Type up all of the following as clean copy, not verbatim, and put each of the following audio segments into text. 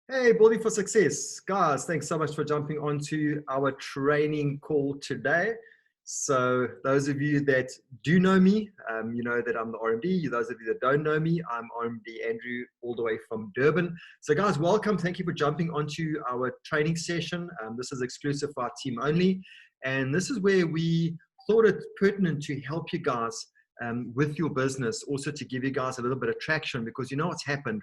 Hey, Building for Success. Guys, thanks so much for jumping onto our training call today. So those of you that do know me, you know that I'm the RMD. Those of you that don't know me, I'm RMD Andrew, all the way from Durban. So guys, welcome. Thank you for jumping onto our training session. This is exclusive for our team only. And this is where we thought it pertinent to help you guys with your business, also to give you guys a little bit of traction, because you know what's happened.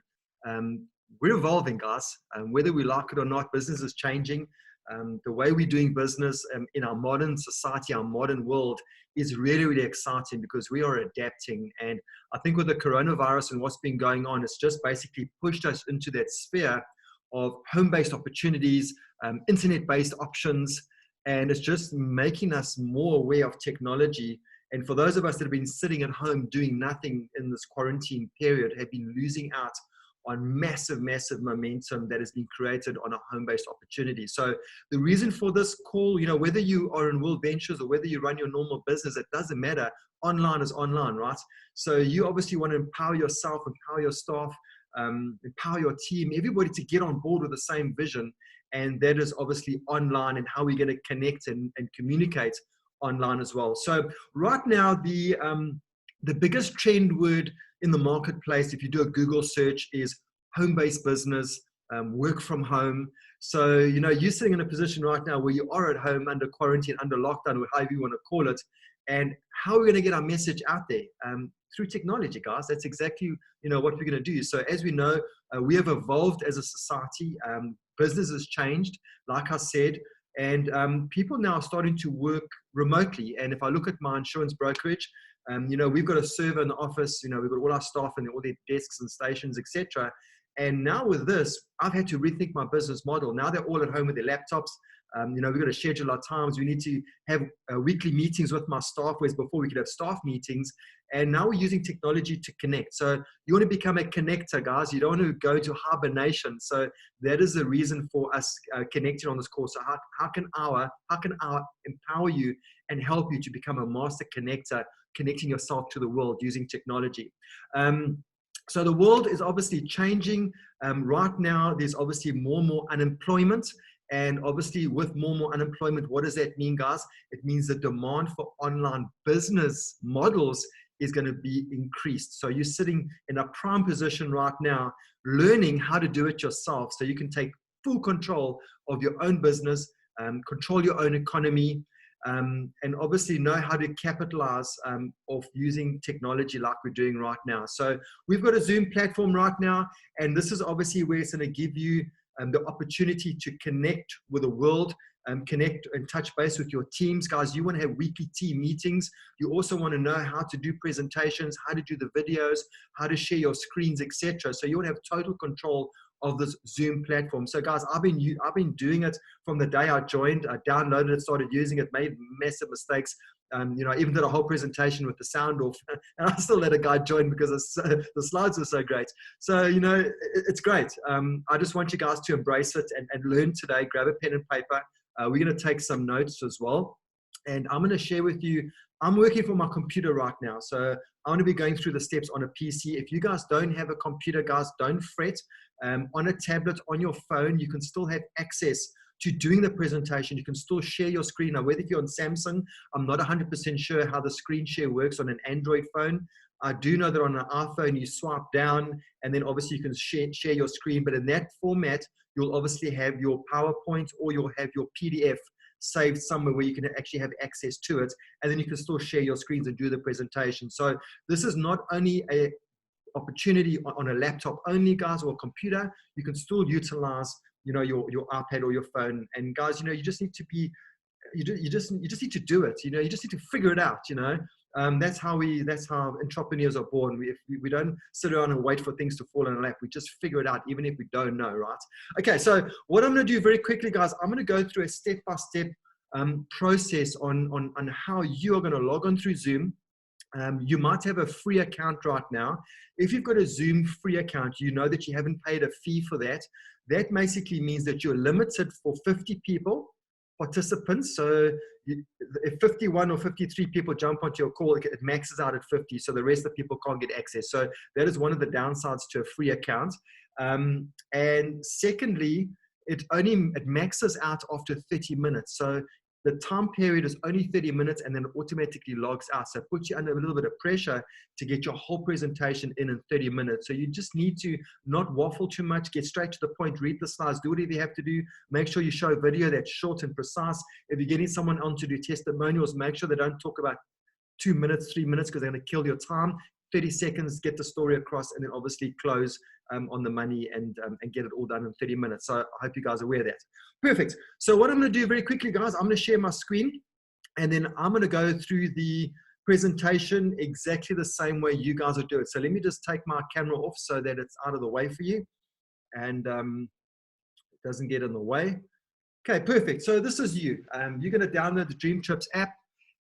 We're evolving, guys. Whether we like it or not, business is changing. The way we're doing business in our modern society, our modern world, is really, really exciting because we are adapting. And I think with the coronavirus and what's been going on, it's just basically pushed us into that sphere of home-based opportunities, internet-based options, and it's just making us more aware of technology. And for those of us that have been sitting at home doing nothing in this quarantine period, have been losing out on massive momentum that has been created on a home-based opportunity. So the reason for this call, you know, whether you are in World Ventures or whether you run your normal business, it doesn't matter. Online is online, right? So you obviously want to empower yourself, empower your staff, empower your team, everybody to get on board with the same vision. And that is obviously online and how we're going to connect and communicate online as well. So right now, the biggest trend word in the marketplace, if you do a Google search, is home-based business, work from home. So, you know, you're sitting in a position right now where you are at home under quarantine, under lockdown, or however you want to call it. And how are we going to get our message out there? Through technology, guys. That's exactly, you know, what we're going to do. So as we know, we have evolved as a society. Business has changed, like I said, and people now are starting to work remotely. And if I look at my insurance brokerage, you know, we've got a server in the office, you know, we've got all our staff and all their desks and stations, etc. And now with this, I've had to rethink my business model. Now they're all at home with their laptops. You know, we've got to schedule our times. We need to have weekly meetings with my staff, whereas before we could have staff meetings. And now we're using technology to connect. So you want to become a connector, guys. You don't want to go into hibernation. So that is the reason for us connecting on this course. So how can our empower you and help you to become a master connector, connecting yourself to the world using technology? So the world is obviously changing. Right now, there's obviously more and more unemployment. And obviously, with more and more unemployment, what does that mean, guys? It means the demand for online business models is going to be increased. So you're sitting in a prime position right now, learning how to do it yourself so you can take full control of your own business, control your own economy, and obviously know how to capitalize of using technology like we're doing right now. So we've got a Zoom platform right now, and this is obviously where it's going to give you the opportunity to connect with the world, connect and touch base with your teams. Guys, you want to have weekly team meetings. You also want to know how to do presentations, how to do the videos, how to share your screens, etc. So you want to have total control of this Zoom platform. So guys, I've been doing it from the day I joined. I downloaded it, started using it, made massive mistakes. You know, I even did a whole presentation with the sound off, and I still let a guy join because the slides were so great. So, you know, it's great. I just want you guys to embrace it and learn today. Grab a pen and paper. We're going to take some notes as well. And I'm going to share with you, I'm working from my computer right now. So I'm going to be going through the steps on a PC. If you guys don't have a computer, guys, don't fret. On a tablet, on your phone, you can still have access to doing the presentation. You can still share your screen. Now, whether if you're on Samsung, I'm not 100% sure how the screen share works on an Android phone. I do know that on an iPhone, you swipe down and then obviously you can share your screen. But in that format, you'll obviously have your PowerPoint or you'll have your PDF saved somewhere where you can actually have access to it. And then you can still share your screens and do the presentation. So this is not only a opportunity on a laptop only, guys, or a computer. You can still utilize, you know, your iPad or your phone. And guys, you know, you just need to be, you just need to do it. You know, you just need to figure it out. You know, that's how entrepreneurs are born. We don't sit around and wait for things to fall in our lap. We just figure it out, even if we don't know, right? Okay, so what I'm going to do very quickly, guys, I'm going to go through a step-by-step process on how you are going to log on through Zoom. You might have a free account right now. If you've got a Zoom free account, you know that you haven't paid a fee for that. That basically means that you're limited for 50 people, participants. So if 51 or 53 people jump onto your call, it maxes out at 50. So the rest of the people can't get access. So that is one of the downsides to a free account. And secondly, it maxes out after 30 minutes. So the time period is only 30 minutes and then it automatically logs out. So it puts you under a little bit of pressure to get your whole presentation in 30 minutes. So you just need to not waffle too much, get straight to the point, read the slides, do whatever you have to do. Make sure you show a video that's short and precise. If you're getting someone on to do testimonials, make sure they don't talk about 2 minutes, 3 minutes, because they're going to kill your time. 30 seconds, get the story across, and then obviously close on the money and get it all done in 30 minutes. So I hope you guys are aware of that. Perfect. So what I'm going to do very quickly, guys, I'm going to share my screen, and then I'm going to go through the presentation exactly the same way you guys will do it. So let me just take my camera off so that it's out of the way for you, and it doesn't get in the way. Okay, perfect. So this is you. You're going to download the Dream Trips app.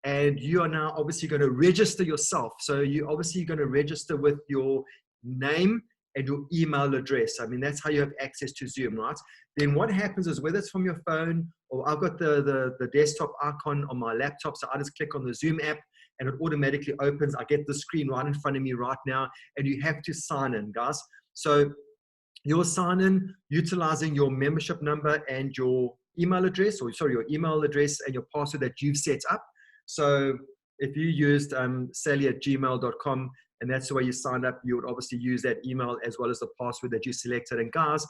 And you are now obviously going to register yourself. So you're obviously going to register with your name and your email address. I mean, that's how you have access to Zoom, right? Then what happens is, whether it's from your phone or I've got the desktop icon on my laptop. So I just click on the Zoom app and it automatically opens. I get the screen right in front of me right now, and you have to sign in, guys. So you'll sign in utilizing your membership number and your email address, or sorry, your email address and your password that you've set up. So if you used sally@gmail.com and that's the way you signed up, you would obviously use that email as well as the password that you selected. And guys,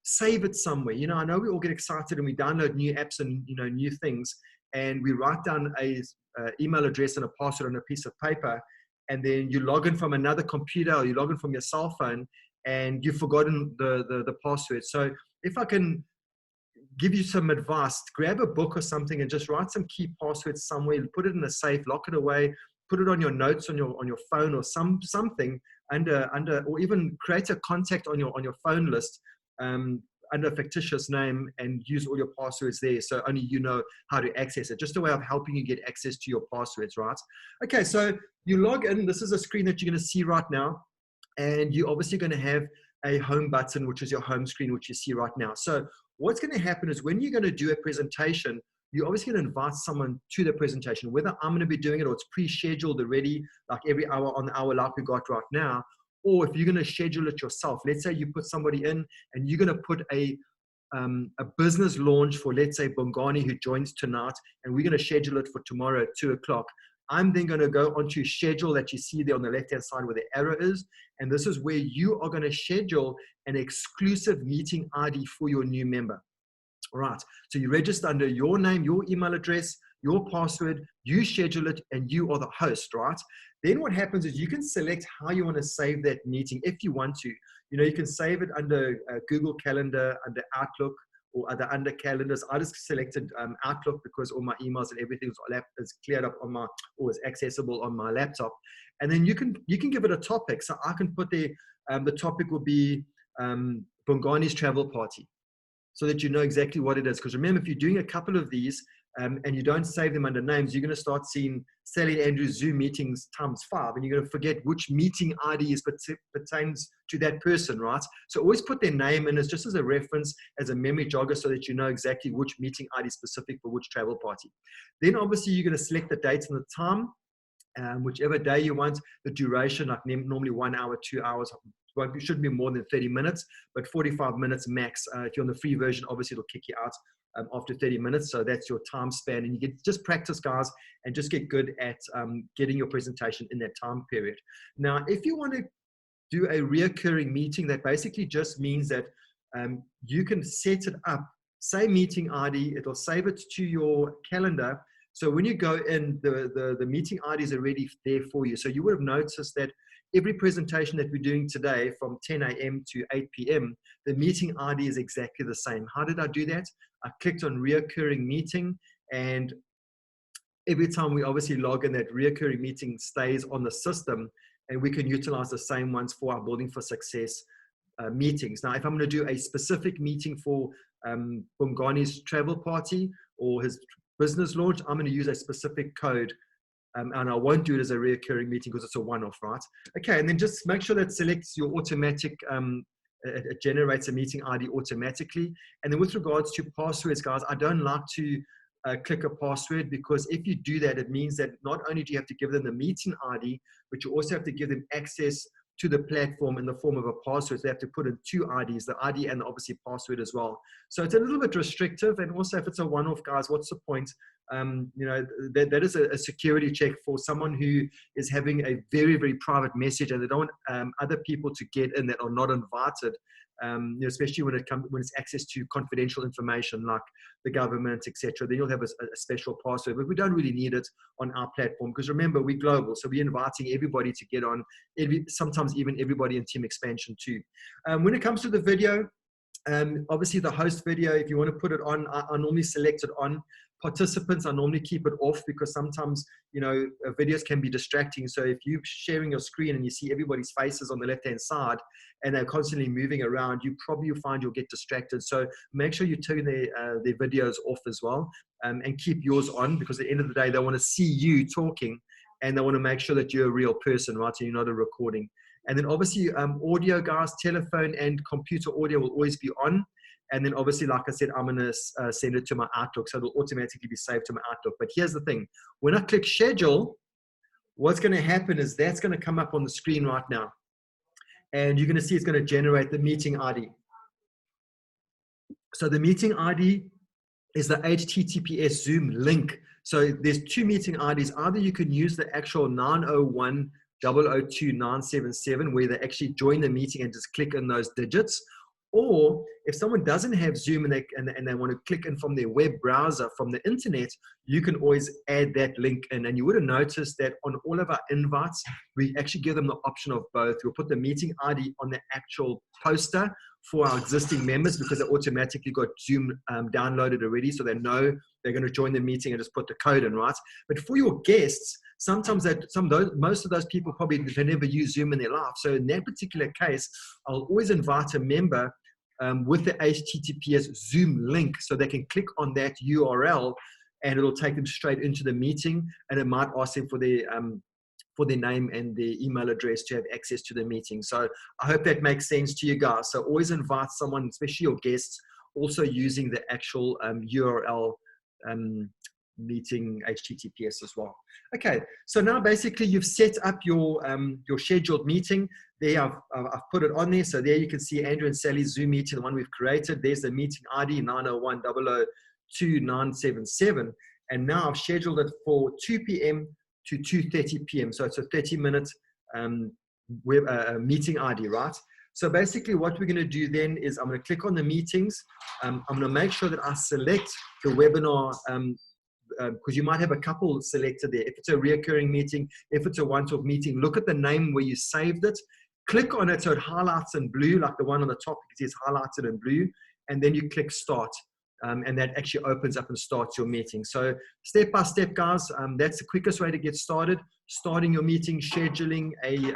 save it somewhere. You know, I know we all get excited and we download new apps and, you know, new things, and we write down a email address and a password on a piece of paper, and then you log in from another computer or you log in from your cell phone and you've forgotten the password. So if I can give you some advice, grab a book or something and just write some key passwords somewhere, put it in a safe, lock it away, put it on your notes on your phone or something under, or even create a contact on your phone list under a fictitious name, and use all your passwords there so only you know how to access it. Just a way of helping you get access to your passwords, right? Okay, so you log in. This is a screen that you're going to see right now, and you're obviously going to have a home button, which is your home screen, which you see right now. So what's going to happen is, when you're going to do a presentation, you're obviously going to invite someone to the presentation, whether I'm going to be doing it or it's pre-scheduled already, like every hour on the hour like we got right now, or if you're going to schedule it yourself. Let's say you put somebody in and you're going to put a business launch for, let's say, Bongani, who joins tonight, and we're going to schedule it for tomorrow at 2 o'clock. I'm then going to go onto schedule that you see there on the left-hand side where the arrow is. And this is where you are going to schedule an exclusive meeting ID for your new member. All right. So you register under your name, your email address, your password, you schedule it, and you are the host, right? Then what happens is you can select how you want to save that meeting if you want to. You know, you can save it under Google Calendar, under Outlook, or under calendars. I just selected Outlook because all my emails and everything is cleared up on my, or is accessible on my laptop. And then you can give it a topic. So I can put the topic will be Bongani's travel party, so that you know exactly what it is. Because remember, if you're doing a couple of these and you don't save them under names, you're going to start seeing Sally and Andrew's Zoom meetings ×5, and you're going to forget which meeting ID pertains to that person, right? So always put their name in as just as a reference, as a memory jogger, so that you know exactly which meeting ID is specific for which travel party. Then obviously you're going to select the date and the time, whichever day you want, the duration, like normally 1 hour, 2 hours. It shouldn't be more than 30 minutes, but 45 minutes max. If you're on the free version, obviously it'll kick you out after 30 minutes. So that's your time span. And you get just practice, guys, and just get good at getting your presentation in that time period. Now, if you want to do a reoccurring meeting, that basically just means that you can set it up, say meeting ID, it'll save it to your calendar. So when you go in, the meeting ID is already there for you. So you would have noticed that every presentation that we're doing today from 10 a.m. to 8 p.m., the meeting ID is exactly the same. How did I do that? I clicked on reoccurring meeting, and every time we obviously log in, that reoccurring meeting stays on the system, and we can utilize the same ones for our Building for Success meetings. Now, if I'm going to do a specific meeting for Bongani's travel party or his business launch, I'm going to use a specific code. And I won't do it as a recurring meeting because it's a one-off, right? Okay, and then just make sure that selects your automatic, it generates a meeting ID automatically. And then with regards to passwords, guys, I don't like to click a password, because if you do that, it means that not only do you have to give them the meeting ID, but you also have to give them access to the platform in the form of a password. So they have to put in 2 IDs, the ID and obviously password as well. So it's a little bit restrictive. And also if it's a one-off, guys, what's the point? You know, that is a security check for someone who is having a very, very private message, and they don't want other people to get in that are not invited. You know, especially when it's access to confidential information like the government, etc. Then you'll have a special password, but we don't really need it on our platform because remember, we're global, so we're inviting everybody to get on. Sometimes even everybody in team expansion too. When it comes to the video, obviously the host video, if you want to put it on, I normally select it on. Participants, I normally keep it off because sometimes, you know, videos can be distracting. So if you're sharing your screen and you see everybody's faces on the left-hand side and they're constantly moving around, you probably find you'll get distracted. So make sure you turn their videos off as well, and keep yours on, because at the end of the day, they want to see you talking and they want to make sure that you're a real person, right? So you're not a recording. And then obviously audio, guys, telephone and computer audio will always be on. And then obviously, like I said, I'm going to send it to my Outlook, so it'll automatically be saved to my Outlook. But here's the thing. When I click schedule, what's going to happen is that's going to come up on the screen right now. And you're going to see it's going to generate the meeting ID. So the meeting ID is the HTTPS Zoom link. So there's 2 meeting IDs. Either you can use the actual 901-002-977 where they actually join the meeting and just click on those digits. Or if someone doesn't have Zoom and they want to click in from their web browser, from the internet, you can always add that link in. And you would have noticed that on all of our invites, we actually give them the option of both. We'll put the meeting ID on the actual poster for our existing members because they automatically got Zoom downloaded already. So they know they're going to join the meeting and just put the code in, right? But for your guests, sometimes most of those people probably they never use Zoom in their life. So in that particular case, I'll always invite a member with the HTTPS Zoom link so they can click on that URL and it'll take them straight into the meeting, and it might ask them for their name and their email address to have access to the meeting. So I hope that makes sense to you guys. So always invite someone, especially your guests, also using the actual URL meeting HTTPS as well. Okay, so now basically you've set up your scheduled meeting. There I've put it on there. So there you can see Andrew and Sally's Zoom meeting, the one we've created. There's the meeting ID 901-002-977. And now I've scheduled it for 2 p.m. to 2:30 p.m. So it's a 30-minute meeting ID, right? So basically what we're going to do then is I'm going to click on the meetings. I'm going to make sure that I select the webinar because you might have a couple selected there. If it's a reoccurring meeting, if it's a once-off meeting, look at the name where you saved it. Click on it so it highlights in blue, like the one on the top, you can see it's highlighted in blue, and then you click start. And that actually opens up and starts your meeting. So step by step, guys, that's the quickest way to get started. Starting your meeting, scheduling a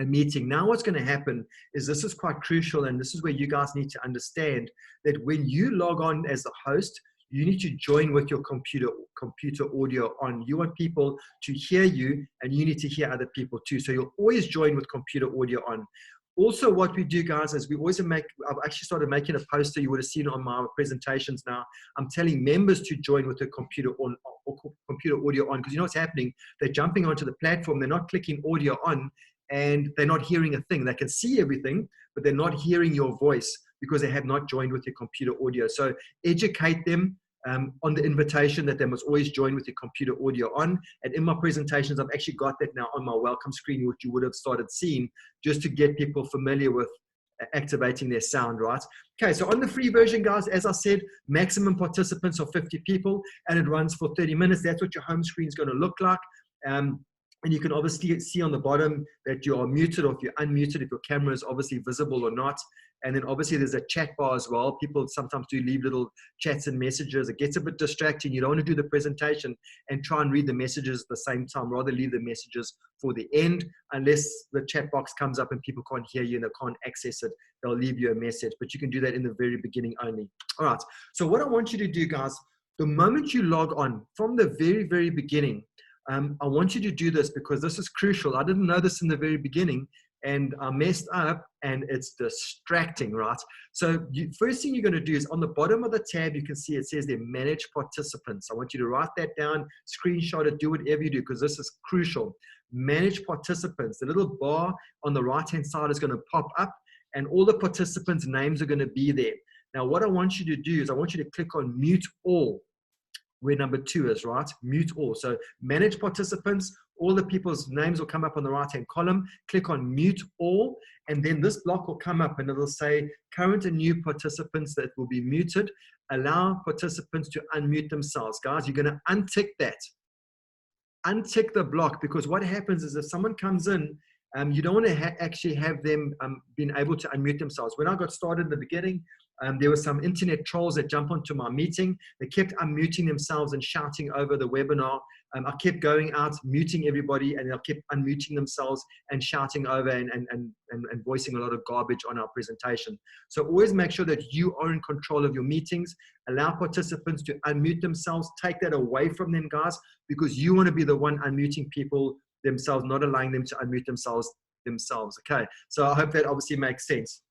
meeting. Now what's going to happen is this is quite crucial, and this is where you guys need to understand that when you log on as the host, you need to join with your computer audio on. You want people to hear you, and you need to hear other people too. So you'll always join with computer audio on. Also, what we do, guys, is we always I've actually started making a poster. You would have seen it on my presentations now. I'm telling members to join with the computer on or computer audio on, because you know what's happening? They're jumping onto the platform. They're not clicking audio on, and they're not hearing a thing. They can see everything, but they're not hearing your voice because they have not joined with your computer audio. So educate them on the invitation that they must always join with your computer audio on. And in my presentations, I've actually got that now on my welcome screen, which you would have started seeing, just to get people familiar with activating their sound, right? Okay, so on the free version, guys, as I said, maximum participants are 50 people, and it runs for 30 minutes. That's what your home screen is going to look like. And you can obviously see on the bottom that you are muted, or if you're unmuted, if your camera is obviously visible or not. And then obviously there's a chat bar as well. People sometimes do leave little chats and messages. It gets a bit distracting. You don't want to do the presentation and try and read the messages at the same time. Rather leave the messages for the end, unless the chat box comes up and people can't hear you and they can't access it. They'll leave you a message, but you can do that in the very beginning only. All right. So what I want you to do, guys, the moment you log on from the very, very beginning, I want you to do this because this is crucial. I didn't know this in the very beginning. and I messed up and it's distracting, right? So first thing you're going to do is on the bottom of the tab, you can see it says there, manage participants. I want you to write that down, screenshot it, do whatever you do, because this is crucial. Manage participants. The little bar on the right-hand side is going to pop up and all the participants' names are going to be there. Now, what I want you to do is I want you to click on mute all, where number 2 is, right? Mute all. So manage participants, all the people's names will come up on the right-hand column. Click on mute all, and then this block will come up and it'll say current and new participants that will be muted. Allow participants to unmute themselves. Guys, you're going to untick that. Untick the block, because what happens is if someone comes in, you don't want to actually have them being able to unmute themselves. When I got started in the beginning, there were some internet trolls that jumped onto my meeting. They kept unmuting themselves and shouting over the webinar. I kept going out, muting everybody, and they kept unmuting themselves and shouting over and voicing a lot of garbage on our presentation. So always make sure that you are in control of your meetings. Allow participants to unmute themselves. Take that away from them, guys, because you want to be the one unmuting people themselves, not allowing them to unmute themselves. Okay, so I hope that obviously makes sense.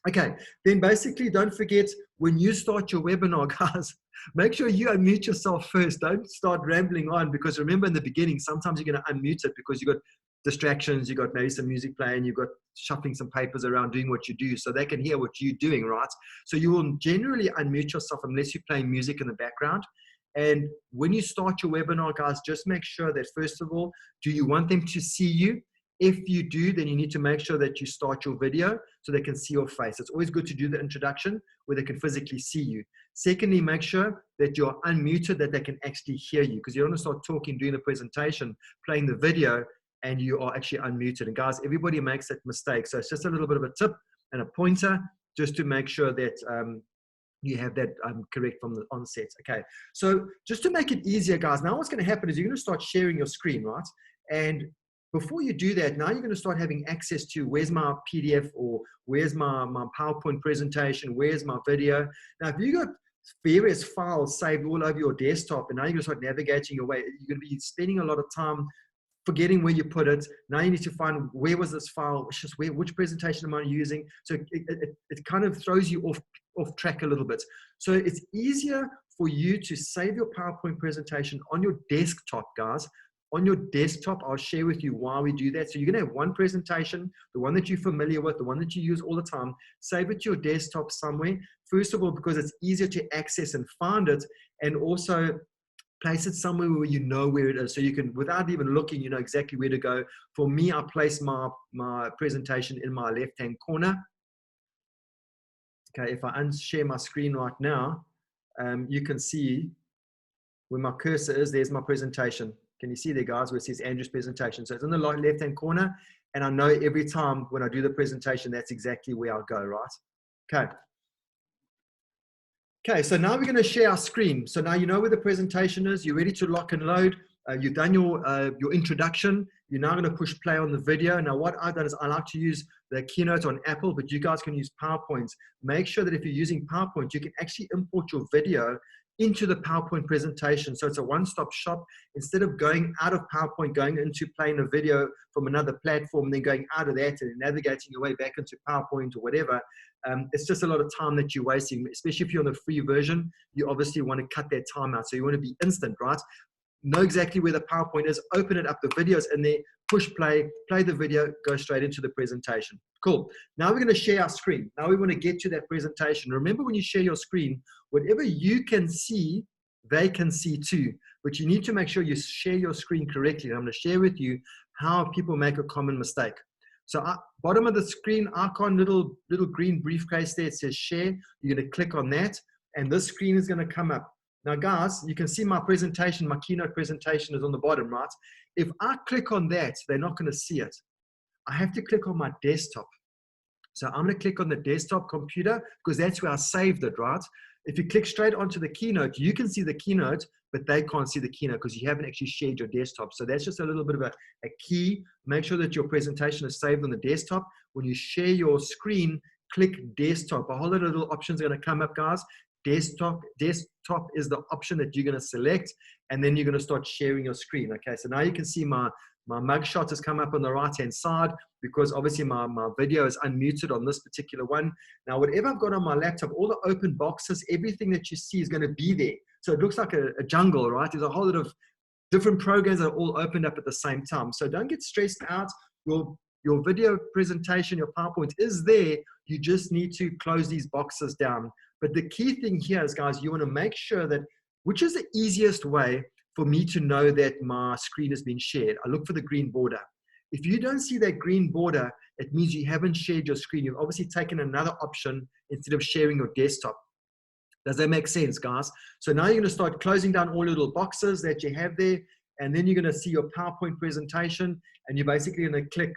Okay, then basically don't forget, when you start your webinar, guys, make sure you unmute yourself first. Don't start rambling on, because remember in the beginning, sometimes you're going to unmute it because you've got distractions, you've got maybe some music playing, you've got shuffling some papers around, doing what you do, so they can hear what you're doing, right? So you will generally unmute yourself unless you're playing music in the background. And when you start your webinar, guys, just make sure that, first of all, do you want them to see you? If you do, then you need to make sure that you start your video so they can see your face. It's always good to do the introduction where they can physically see you. Secondly, make sure that you're unmuted, that they can actually hear you, because you don't want to start talking, doing the presentation, playing the video, and you are actually unmuted. And guys, everybody makes that mistake. So it's just a little bit of a tip and a pointer just to make sure that you have that correct from the onset. Okay, so just to make it easier, guys, now what's going to happen is you're going to start sharing your screen, right? And before you do that, now you're going to start having access to where's my PDF, or where's my PowerPoint presentation, where's my video. Now, if you got various files saved all over your desktop, and now you're going to start navigating your way, you're going to be spending a lot of time forgetting where you put it. Now you need to find, where was this file, which presentation am I using? So it kind of throws you off track a little bit. So it's easier for you to save your PowerPoint presentation on your desktop, guys. On your desktop, I'll share with you why we do that. So you're going to have one presentation, the one that you're familiar with, the one that you use all the time. Save it to your desktop somewhere. First of all, because it's easier to access and find it, and also place it somewhere where you know where it is. So you can, without even looking, you know exactly where to go. For me, I place my presentation in my left-hand corner. Okay, if I unshare my screen right now, you can see where my cursor is. There's my presentation. Can you see there, guys, where it says Andrew's presentation? So it's in the left-hand corner, and I know every time when I do the presentation, that's exactly where I'll go, right? Okay. Okay, so now we're going to share our screen. So now you know where the presentation is. You're ready to lock and load. You've done your introduction. You're now going to push play on the video. Now what I've done is I like to use the Keynote on Apple, but you guys can use PowerPoint. Make sure that if you're using PowerPoint, you can actually import your video into the PowerPoint presentation. So it's a one-stop shop. Instead of going out of PowerPoint, going into playing a video from another platform, then going out of that and navigating your way back into PowerPoint or whatever, it's just a lot of time that you're wasting, especially if you're on the free version. You obviously want to cut that time out. So you want to be instant, right? Know exactly where the PowerPoint is, open it up, the video's in there, push play, play the video, go straight into the presentation. Cool. Now we're going to share our screen. Now we want to get to that presentation. Remember, when you share your screen, whatever you can see, they can see too. But you need to make sure you share your screen correctly. And I'm going to share with you how people make a common mistake. So bottom of the screen icon, little green briefcase there, it says share. You're going to click on that, and this screen is going to come up. Now, guys, you can see my presentation, my keynote presentation is on the bottom, right? If I click on that, they're not going to see it. I have to click on my desktop. So I'm going to click on the desktop computer because that's where I saved it, right? If you click straight onto the keynote, you can see the keynote, but they can't see the keynote because you haven't actually shared your desktop. So that's just a little bit of a key. Make sure that your presentation is saved on the desktop. When you share your screen, click desktop. A whole lot of little options are going to come up, guys. Desktop is the option that you're going to select, and then you're going to start sharing your screen. Okay, so now you can see my My mugshot has come up on the right-hand side because obviously my video is unmuted on this particular one. Now, whatever I've got on my laptop, all the open boxes, everything that you see is going to be there. So it looks like a jungle, right? There's a whole lot of different programs that are all opened up at the same time. So don't get stressed out. Your video presentation, your PowerPoint is there. You just need to close these boxes down. But the key thing here is, guys, you want to make sure that, which is the easiest way for me to know that my screen has been shared? I look for the green border. If you don't see that green border, it means you haven't shared your screen. You've obviously taken another option instead of sharing your desktop. Does that make sense, guys? So now you're going to start closing down all your little boxes that you have there, and then you're going to see your PowerPoint presentation, and you're basically going to click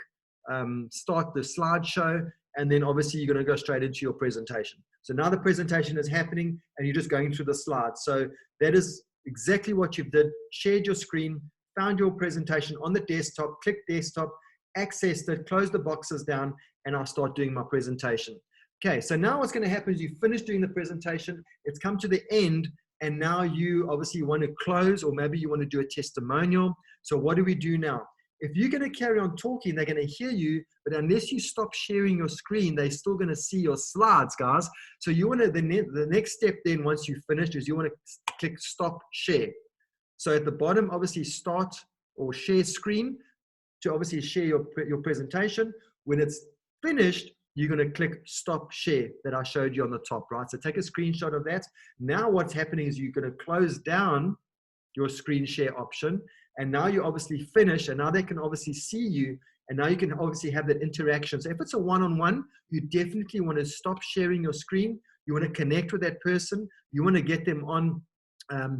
start the slideshow, and then obviously you're going to go straight into your presentation. So now the presentation is happening, and you're just going through the slides. So that is exactly what you did. Shared your screen, found your presentation on the desktop, click desktop, accessed it, closed the boxes down, and I'll start doing my presentation. Okay, so now what's going to happen is you finish doing the presentation, it's come to the end, and now you obviously want to close, or maybe you want to do a testimonial. So what do we do now? If you're going to carry on talking, they're going to hear you, but unless you stop sharing your screen, they're still going to see your slides, guys. So you want to, the next step then, once you've finished, is you want to click stop share. So at the bottom, obviously start or share screen to obviously share your presentation. When it's finished, you're going to click stop share that I showed you on the top, right? So take a screenshot of that. Now what's happening is you're going to close down your screen share option, and now you obviously finish, and now they can obviously see you, and now you can obviously have that interaction. So if it's a one-on-one, you definitely want to stop sharing your screen. You want to connect with that person. You want to get them on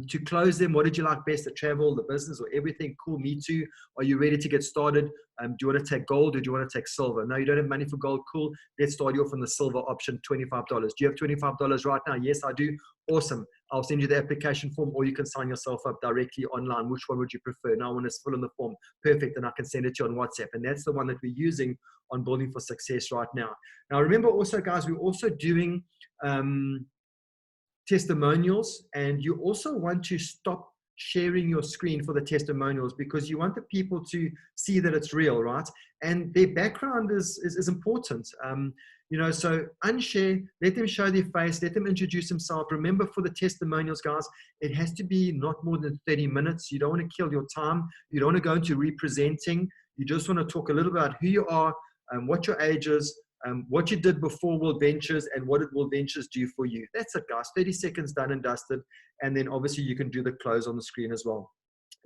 to close them. What did you like best, the travel, the business, or everything? Cool, me too. Are you ready to get started? Do you want to take gold, or do you want to take silver? No, you don't have money for gold. Cool. Let's start you off on the silver option, $25. Do you have $25 right now? Yes, I do. Awesome. I'll send you the application form, or you can sign yourself up directly online. Which one would you prefer? No, I want to fill in the form. Perfect. And I can send it to you on WhatsApp. And that's the one that we're using on Building for Success right now. Now, remember also, guys, we're also doing testimonials, and you also want to stop sharing your screen for the testimonials, because you want the people to see that it's real, right? And their background is important. You know, so unshare, let them show their face, let them introduce themselves. Remember, for the testimonials, guys, it has to be not more than 30 minutes. You don't want to kill your time. You don't want to go into representing. You just want to talk a little about who you are, what your age is, what you did before World Ventures, and what did World Ventures do for you. That's it, guys. 30 seconds, done and dusted. And then obviously you can do the close on the screen as well.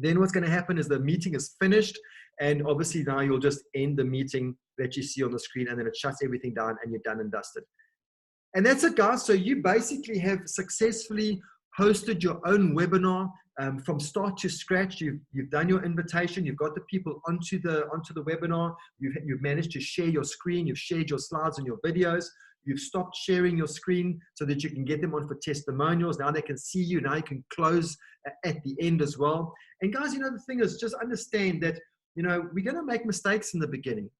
Then what's going to happen is the meeting is finished, and obviously now you'll just end the meeting that you see on the screen, and then it shuts everything down and you're done and dusted. And that's it, guys. So you basically have successfully hosted your own webinar from start to scratch. You've done your invitation. You've got the people onto the webinar. You've managed to share your screen. You've shared your slides and your videos. You've stopped sharing your screen so that you can get them on for testimonials. Now they can see you. Now you can close at the end as well. And guys, you know, the thing is, just understand that, you know, we're going to make mistakes in the beginning.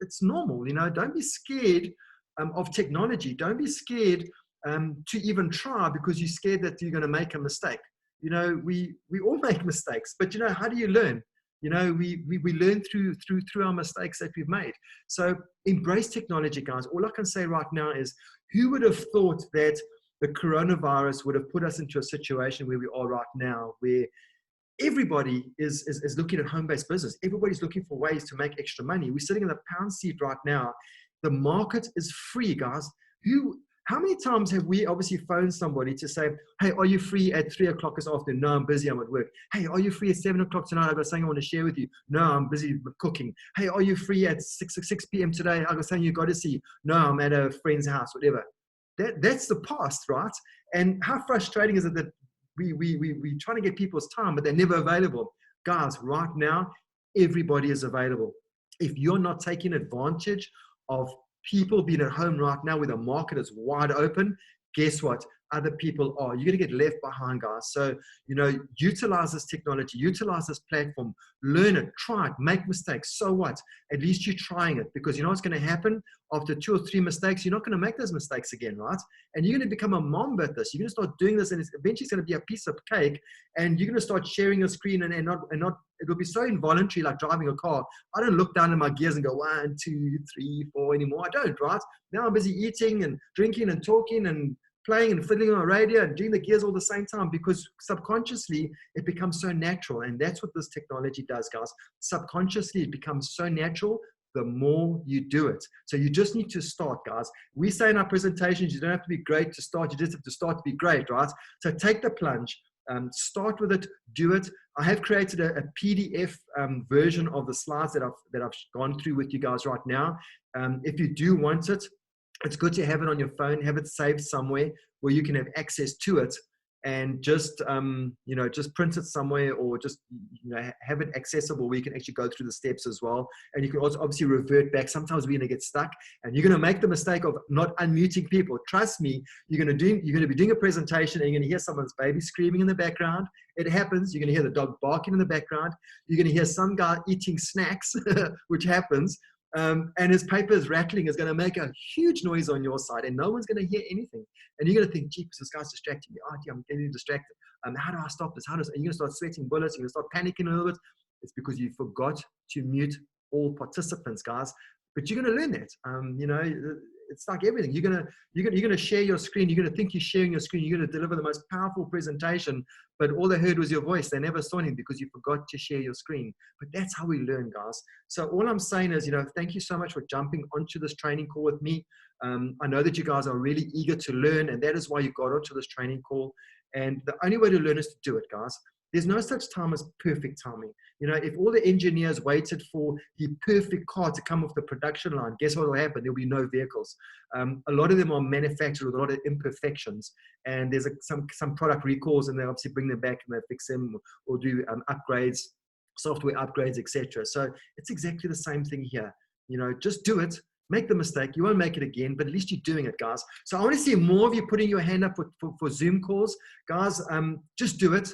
It's normal. You know, don't be scared of technology. Don't be scared to even try, because you're scared that you're going to make a mistake. You know, we all make mistakes, but you know, how do you learn? You know, we learn through our mistakes that we've made. So embrace technology, guys. All I can say right now is, who would have thought that the coronavirus would have put us into a situation where we are right now, where everybody is looking at home-based business. Everybody's looking for ways to make extra money. We're sitting in the pound seat right now. The market is free, guys. How many times have we obviously phoned somebody to say, hey, are you free at 3 o'clock this afternoon? No, I'm busy, I'm at work. Hey, are you free at 7 o'clock tonight? I've got something I want to share with you. No, I'm busy cooking. Hey, are you free at 6 p.m. today? I've got something you got to see. No, I'm at a friend's house, whatever. That's the past, right? And how frustrating is it that we trying to get people's time, but they're never available. Guys, right now, everybody is available. If you're not taking advantage of people being at home right now where the market is wide open, guess what? other people are. You're going to get left behind, guys. So, you know, utilize this technology, utilize this platform, learn it, try it, make mistakes. So what? At least you're trying it, because you know what's going to happen after 2 or 3 mistakes. You're not going to make those mistakes again, right? And you're going to become a mom at this. You're going to start doing this, and it's eventually going to be a piece of cake. And you're going to start sharing your screen, and not. It'll be so involuntary, like driving a car. I don't look down at my gears and go 1, 2, 3, 4 anymore. I don't, right? Now I'm busy eating and drinking and talking and playing and fiddling on a radio and doing the gears all the same time, because subconsciously it becomes so natural. And that's what this technology does, guys. Subconsciously it becomes so natural the more you do it. So you just need to start, guys. We say in our presentations, you don't have to be great to start. You just have to start to be great, right? So take the plunge. Start with it, do it. I have created a PDF version of the slides that I've gone through with you guys right now. If you do want it, it's good to have it on your phone, have it saved somewhere where you can have access to it, and just you know, just print it somewhere, or just, you know, have it accessible where you can actually go through the steps as well. And you can also obviously revert back. Sometimes we're going to get stuck, and you're going to make the mistake of not unmuting people. Trust me, you're going to be doing a presentation, and you're going to hear someone's baby screaming in the background. It happens. You're going to hear the dog barking in the background. You're going to hear some guy eating snacks, which happens. And his paper is rattling, is going to make a huge noise on your side, and no one's going to hear anything. And you're going to think, gee, this guy's distracting me. Oh, yeah, I'm getting distracted. How do I stop this? And you're going to start sweating bullets. You're going to start panicking a little bit. It's because you forgot to mute all participants, guys. But you're going to learn that. You know, it's like everything. You're going to share your screen. You're going to think you're sharing your screen. You're going to deliver the most powerful presentation, but all they heard was your voice. They never saw anything because you forgot to share your screen. But that's how we learn, guys. So all I'm saying is, you know, thank you so much for jumping onto this training call with me. I know that you guys are really eager to learn, and that is why you got onto this training call. And the only way to learn is to do it, guys. There's no such time as perfect timing. You know, if all the engineers waited for the perfect car to come off the production line, guess what will happen? There'll be no vehicles. A lot of them are manufactured with a lot of imperfections, and there's some product recalls, and they obviously bring them back and they fix them or do upgrades, software upgrades, etc. So it's exactly the same thing here. You know, just do it. Make the mistake. You won't make it again, but at least you're doing it, guys. So I want to see more of you putting your hand up for Zoom calls, guys. Just do it.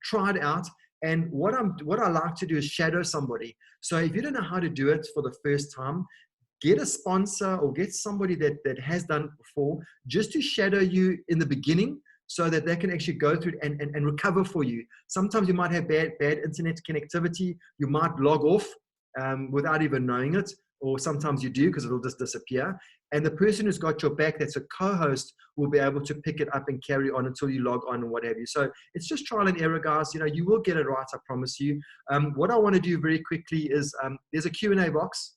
Try it out. And what I like to do is shadow somebody. So if you don't know how to do it for the first time, get a sponsor or get somebody that has done it before, just to shadow you in the beginning, so that they can actually go through it and recover for you. Sometimes you might have bad internet connectivity. You might log off without even knowing it, or sometimes you do, because it'll just disappear. And the person who's got your back, that's a co-host, will be able to pick it up and carry on until you log on and what have you. So it's just trial and error, guys. You know, you will get it right, I promise you. What I want to do very quickly is there's a Q&A box.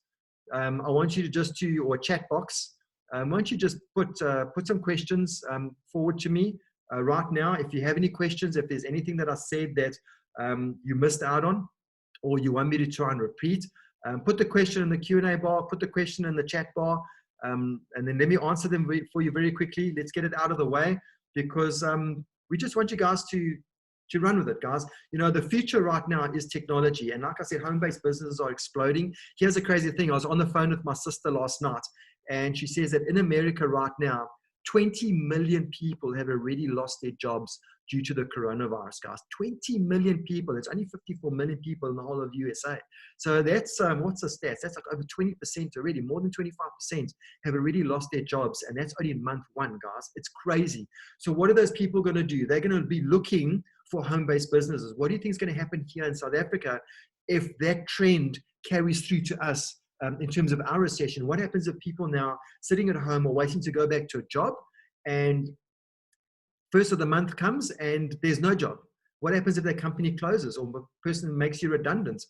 I want you to or a chat box. Why don't you just put some questions forward to me right now. If you have any questions, if there's anything that I said that you missed out on, or you want me to try and repeat, put the question in the Q&A bar, put the question in the chat bar, and then let me answer them for you very quickly. Let's get it out of the way, because we just want you guys to run with it, guys. You know, the future right now is technology. And like I said, home-based businesses are exploding. Here's a crazy thing. I was on the phone with my sister last night, and she says that in America right now, 20 million people have already lost their jobs due to the coronavirus, guys. 20 million people. There's only 54 million people in the whole of USA. So that's, what's the stats? That's like over 20% already. More than 25% have already lost their jobs. And that's only in month 1, guys. It's crazy. So what are those people going to do? They're going to be looking for home-based businesses. What do you think is going to happen here in South Africa if that trend carries through to us? In terms of our recession, what happens if people now sitting at home or waiting to go back to a job, and first of the month comes and there's no job? What happens if that company closes, or the person makes you redundant?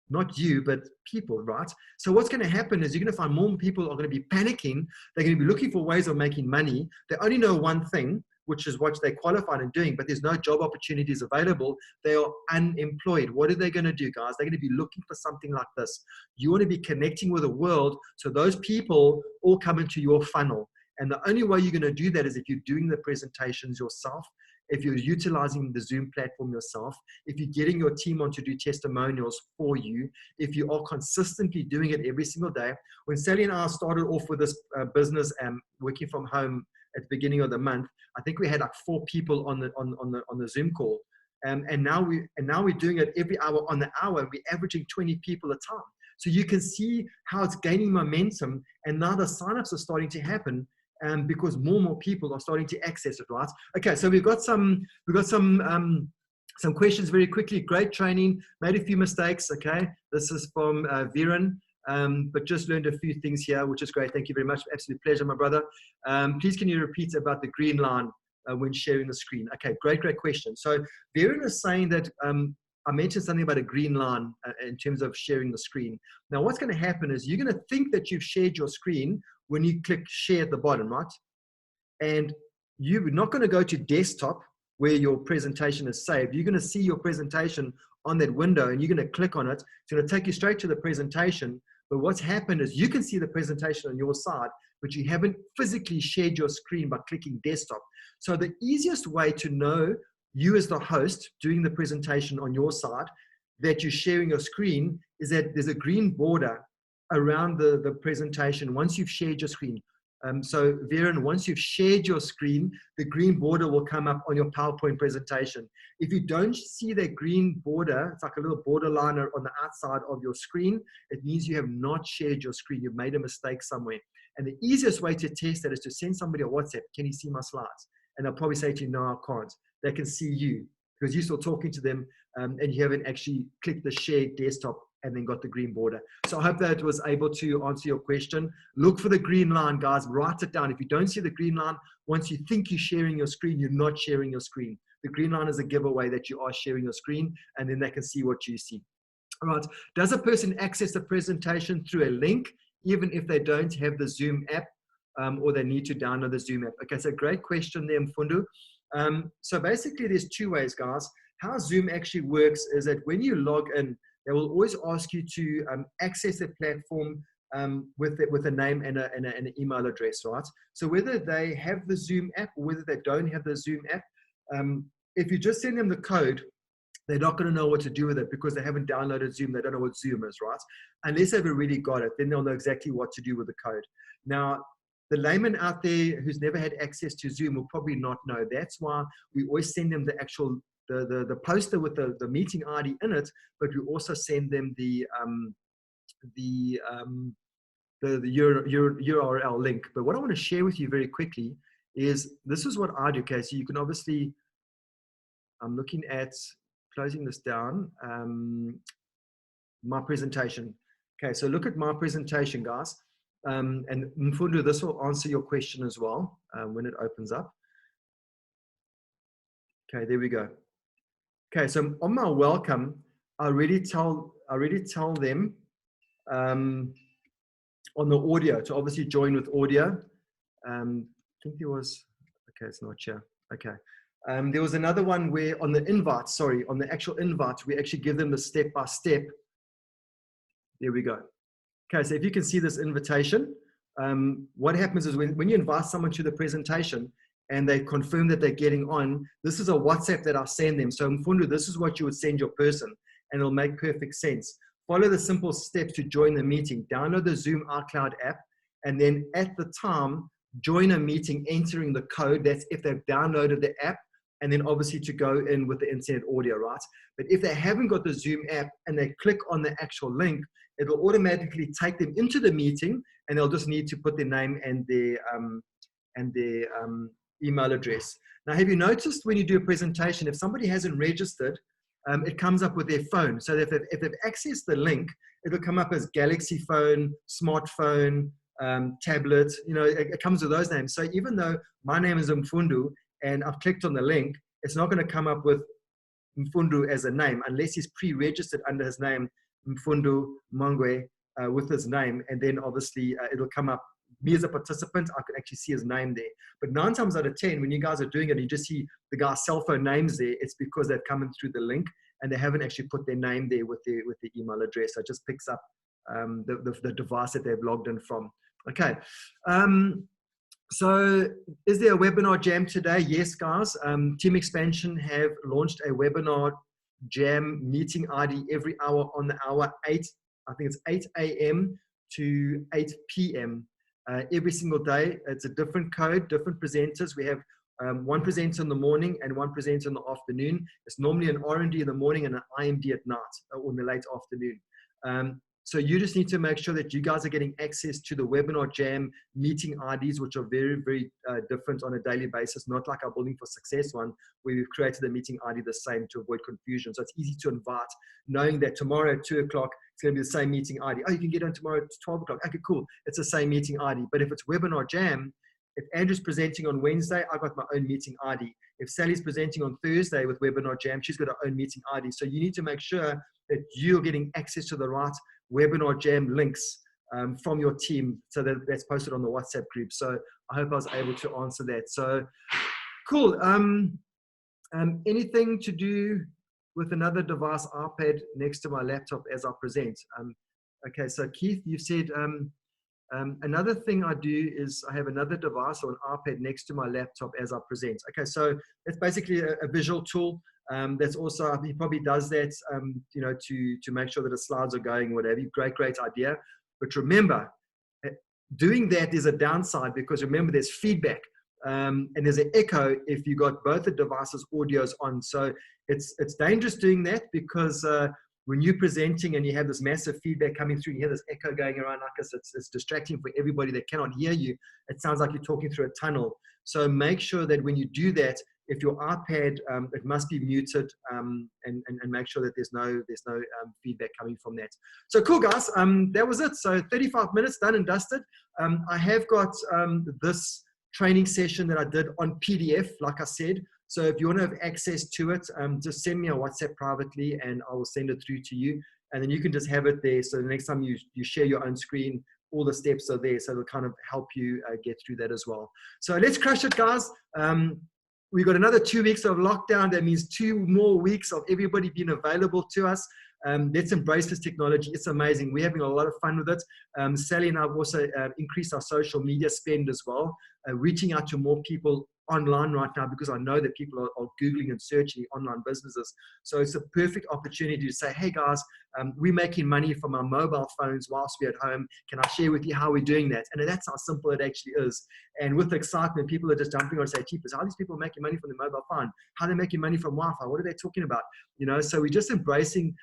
Not you, but people, right? So what's going to happen is you're going to find more people are going to be panicking. They're going to be looking for ways of making money. They only know one thing, which is what they're qualified in doing, but there's no job opportunities available. They are unemployed. What are they going to do, guys? They're going to be looking for something like this. You want to be connecting with the world, so those people all come into your funnel. And the only way you're going to do that is if you're doing the presentations yourself, if you're utilizing the Zoom platform yourself, if you're getting your team on to do testimonials for you, if you are consistently doing it every single day. When Sally and I started off with this business and working from home at the beginning of the month, I think we had like 4 people on the Zoom call. And now we're doing it every hour on the hour, and we're averaging 20 people a time. So you can see how it's gaining momentum, and now the signups are starting to happen, because more and more people are starting to access it, right? Okay, so we've got some questions very quickly. Great training, made a few mistakes. Okay, this is from Viren, but just learned a few things here, which is great. Thank you very much. Absolute pleasure, my brother. Please, can you repeat about the green line when sharing the screen? Okay, great question. So Viren is saying that I mentioned something about a green line in terms of sharing the screen. Now, what's going to happen is you're going to think that you've shared your screen when you click share at the bottom, right? And you're not going to go to desktop where your presentation is saved. You're going to see your presentation on that window, and you're going to click on it. It's going to take you straight to the presentation. But what's happened is you can see the presentation on your side, but you haven't physically shared your screen by clicking desktop. So the easiest way to know you as the host doing the presentation on your side that you're sharing your screen is that there's a green border around the presentation once you've shared your screen. So Viren, once you've shared your screen, the green border will come up on your PowerPoint presentation. If you don't see that green border, it's like a little borderline on the outside of your screen, it means you have not shared your screen. You've made a mistake somewhere. And the easiest way to test that is to send somebody a WhatsApp. Can you see my slides? And they'll probably say to you, no, I can't. They can see you because you're still talking to them, and you haven't actually clicked the share desktop and then got the green border. So I hope that was able to answer your question. Look for the green line, guys. Write it down. If you don't see the green line, once you think you're sharing your screen, you're not sharing your screen. The green line is a giveaway that you are sharing your screen, and then they can see what you see. All right. Does a person access the presentation through a link, even if they don't have the Zoom app, or they need to download the Zoom app? Okay, so great question there, Mfundu. So basically, there's 2 ways, guys. How Zoom actually works is that when you log in, they will always ask you to access the platform with a name and an email address, right? So whether they have the Zoom app or whether they don't have the Zoom app, if you just send them the code, they're not going to know what to do with it because they haven't downloaded Zoom. They don't know what Zoom is, right? Unless they've already got it, then they'll know exactly what to do with the code. Now, the layman out there who's never had access to Zoom will probably not know. That's why we always send them the actual the poster with the meeting ID in it, but we also send them the URL link. But what I want to share with you very quickly is this is what I do. Okay, so you can obviously, I'm looking at closing this down, my presentation. Okay, so look at my presentation, guys. And Mfundu, this will answer your question as well when it opens up. Okay, there we go. Okay, so on my welcome, I already tell them on the audio to obviously join with audio. I think there was, okay, it's not here. Okay. There was another one where on the invite, sorry, on the actual invite, we actually give them the step-by-step. There we go. Okay, so if you can see this invitation, what happens is when you invite someone to the presentation and they confirm that they're getting on, this is a WhatsApp that I send them. So Mfundu, this is what you would send your person, and it'll make perfect sense. Follow the simple steps to join the meeting. Download the Zoom iCloud app, and then at the time, join a meeting entering the code. That's if they've downloaded the app, and then obviously to go in with the internet audio, right? But if they haven't got the Zoom app and they click on the actual link, it'll automatically take them into the meeting, and they'll just need to put their name and their email address. Now, have you noticed when you do a presentation, if somebody hasn't registered, it comes up with their phone. So if they've accessed the link, it'll come up as Galaxy phone, smartphone, tablet, you know, it comes with those names. So even though my name is Mfundu and I've clicked on the link, it's not going to come up with Mfundu as a name unless he's pre-registered under his name, Mfundu Mangwe, with his name. And then obviously it'll come up, me as a participant, I can actually see his name there. But 9 times out of 10, when you guys are doing it, you just see the guy's cell phone names there, it's because they've come in through the link and they haven't actually put their name there with the email address. So it just picks up the device that they've logged in from. Okay. So is there a webinar jam today? Yes, guys. Team Expansion have launched a webinar jam meeting ID every hour on the hour 8. I think it's 8 a.m. to 8 p.m. every single day. It's a different code, different presenters. We have one presenter in the morning and one presenter in the afternoon. It's normally an R&D in the morning and an IMD at night or in the late afternoon. So you just need to make sure that you guys are getting access to the Webinar Jam meeting IDs, which are very, very different on a daily basis, not like our Building for Success one, where we've created the meeting ID the same to avoid confusion. So it's easy to invite, knowing that tomorrow at 2 o'clock, it's going to be the same meeting ID. Oh, you can get on tomorrow at 12 o'clock. Okay, cool. It's the same meeting ID. But if it's Webinar Jam, if Andrew's presenting on Wednesday, I've got my own meeting ID. If Sally's presenting on Thursday with Webinar Jam, she's got her own meeting ID. So you need to make sure that you're getting access to the right Webinar Jam links from your team, so that that's posted on the WhatsApp group. So I hope I was able to answer that. So cool. Anything to do with another device, iPad next to my laptop as I present? Okay, so Keith, you said another thing I do is I have another device or an iPad next to my laptop as I present. Okay, so it's basically a visual tool. That's also, he probably does that, you know, to make sure that the slides are going, whatever. Great idea. But remember, doing that is a downside, because remember, there's feedback and there's an echo if you got both the devices' audios on. So it's dangerous doing that, because when you're presenting and you have this massive feedback coming through, you hear this echo going around like this, it's distracting for everybody that cannot hear you. It sounds like you're talking through a tunnel. So make sure that when you do that, if your iPad, it must be muted, and make sure that there's no feedback coming from that. So cool, guys. That was it. So 35 minutes done and dusted. I have got this training session that I did on PDF, like I said. So if you want to have access to it, just send me a WhatsApp privately and I will send it through to you. And then you can just have it there. So the next time you share your own screen, all the steps are there. So it'll kind of help you get through that as well. So let's crush it, guys. We've got another 2 weeks of lockdown. That means 2 more weeks of everybody being available to us. Let's embrace this technology. It's amazing. We're having a lot of fun with it. Sally and I have also increased our social media spend as well, reaching out to more people online right now, because I know that people are Googling and searching online businesses. So it's a perfect opportunity to say, hey guys, we're making money from our mobile phones whilst we're at home. Can I share with you how we're doing that? And that's how simple it actually is. And with excitement, people are just jumping on and say, Jeepers, how are these people making money from the mobile phone? How are they making money from Wi-Fi? What are they talking about? You know, so we're just embracing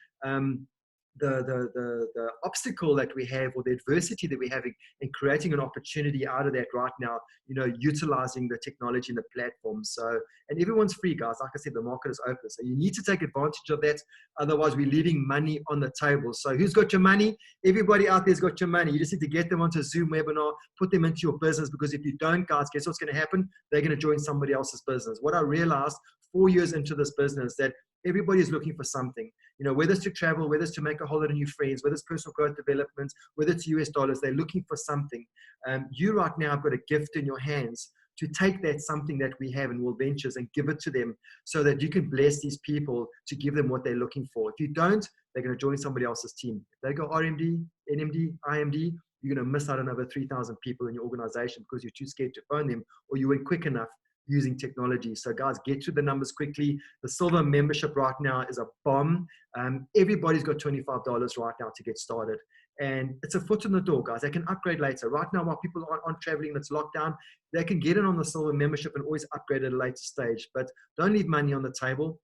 the obstacle that we have, or the adversity that we're having, and creating an opportunity out of that right now, you know, utilizing the technology and the platform. So, and everyone's free, guys. Like I said, the market is open. So you need to take advantage of that. Otherwise, we're leaving money on the table. So who's got your money? Everybody out there's got your money. You just need to get them onto a Zoom webinar, put them into your business, because if you don't, guys, guess what's going to happen? They're going to join somebody else's business. What I realized 4 years into this business, that everybody is looking for something, you know, whether it's to travel, whether it's to make a whole lot of new friends, whether it's personal growth development, whether it's US dollars, they're looking for something. You right now have got a gift in your hands to take that something that we have in World Ventures and give it to them, so that you can bless these people to give them what they're looking for. If you don't, they're going to join somebody else's team. If they go RMD, NMD, IMD, you're going to miss out on over 3,000 people in your organization because you're too scared to phone them, or you weren't quick enough using technology. So guys, get to the numbers quickly. The silver membership right now is a bomb. Everybody's got $25 right now to get started. And it's a foot in the door, guys. They can upgrade later. Right now, while people aren't traveling, it's lockdown, they can get in on the silver membership and always upgrade at a later stage. But don't leave money on the table.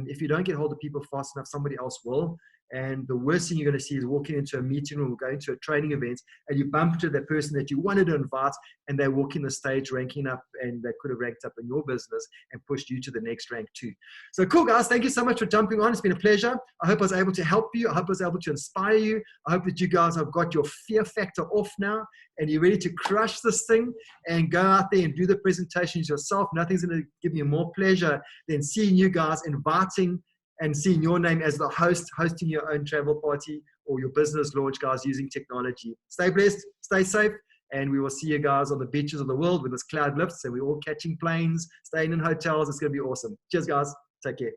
If you don't get hold of people fast enough, somebody else will. And the worst thing you're going to see is walking into a meeting room or going to a training event, and you bump into that person that you wanted to invite, and they're walking the stage ranking up, and they could have ranked up in your business and pushed you to the next rank too. So cool, guys. Thank you so much for jumping on. It's been a pleasure. I hope I was able to help you. I hope I was able to inspire you. I hope that you guys have got your fear factor off now, and you're ready to crush this thing and go out there and do the presentations yourself. Nothing's going to give me more pleasure than seeing you guys inviting and seeing your name as the host, hosting your own travel party or your business launch, guys, using technology. Stay blessed, stay safe, and we will see you guys on the beaches of the world when this cloud lifts and we're all catching planes, staying in hotels. It's going to be awesome. Cheers, guys. Take care.